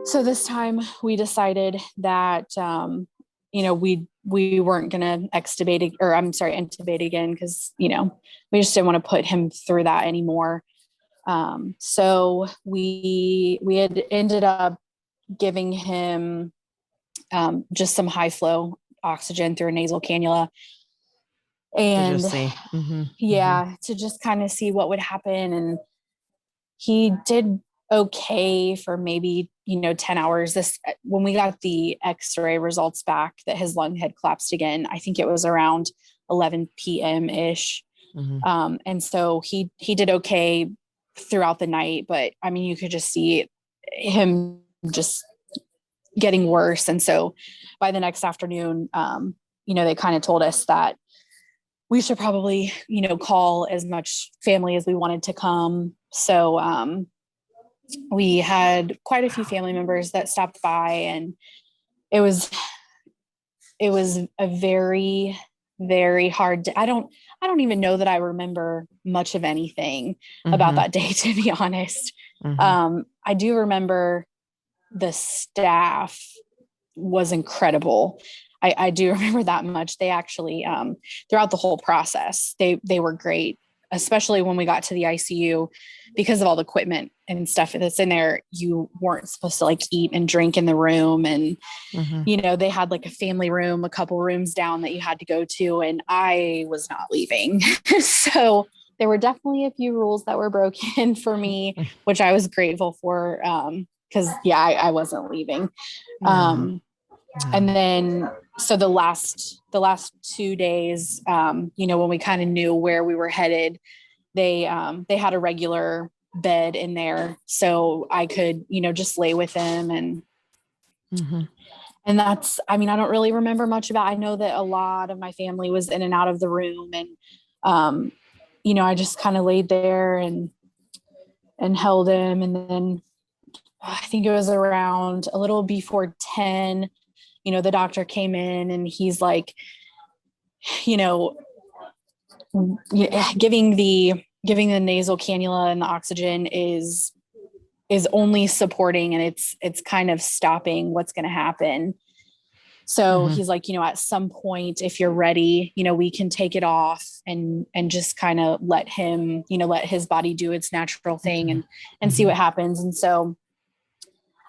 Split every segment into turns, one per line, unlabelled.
So this time we decided that, we weren't going to intubate again because, we just didn't want to put him through that anymore. So we had ended up giving him just some high flow oxygen through a nasal cannula.
To
And
just see.
yeah, to just kind of see what would happen. And he did okay for maybe 10 hours. This When we got the x-ray results back that his lung had collapsed again, I think it was around 11 p.m. ish. And so he did okay throughout the night, but I mean, you could just see him just getting worse. And so by the next afternoon, they kind of told us that we should probably, call as much family as we wanted to come. So we had quite a few family members that stopped by, and it was a very, very hard day. I don't even know that I remember much of anything about that day, to be honest. I do remember the staff was incredible. I do remember that much. They actually, throughout the whole process, they were great, especially when we got to the ICU, because of all the equipment and stuff that's in there. You weren't supposed to like eat and drink in the room. And, they had like a family room, a couple rooms down that you had to go to. And I was not leaving. So there were definitely a few rules that were broken for me, which I was grateful for. Cause I wasn't leaving. And then, so the last 2 days, when we kind of knew where we were headed, they had a regular bed in there, so I could, just lay with them. And that's, I mean, I don't really remember much about, I know that a lot of my family was in and out of the room, and, I just kind of laid there and held him. And then I think it was around a little before 10, the doctor came in, and he's like, giving the nasal cannula and the oxygen is only supporting, and it's kind of stopping what's going to happen. So he's like, at some point, if you're ready, we can take it off and just kind of let him, let his body do its natural thing and see what happens. And so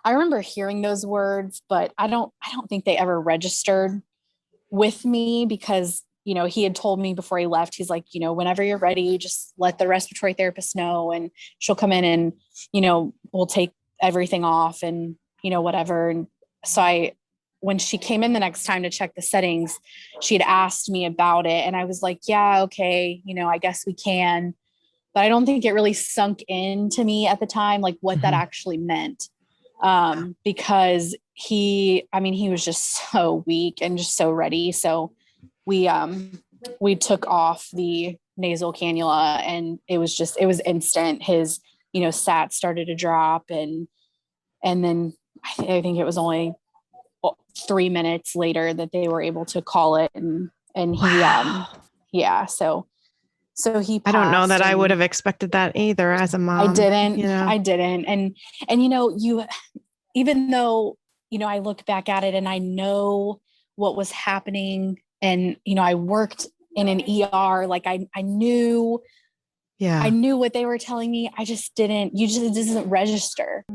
I remember hearing those words, but I don't think they ever registered with me, because, he had told me before he left, he's like, whenever you're ready, just let the respiratory therapist know, and she'll come in and, we'll take everything off and, whatever. And so when she came in the next time to check the settings, she had asked me about it. And I was like, yeah, okay. I guess we can, but I don't think it really sunk into me at the time, like what that actually meant. Because he was just so weak and just so ready. So we took off the nasal cannula, and it was instant. His, sat started to drop, and then I think it was only 3 minutes later that they were able to call it. And
Wow.
So he
I don't know
passed.
that I would have expected that either as a mom.
I didn't. And you, even though, I look back at it and I know what was happening, and, I worked in an ER, like I knew what they were telling me. It doesn't register.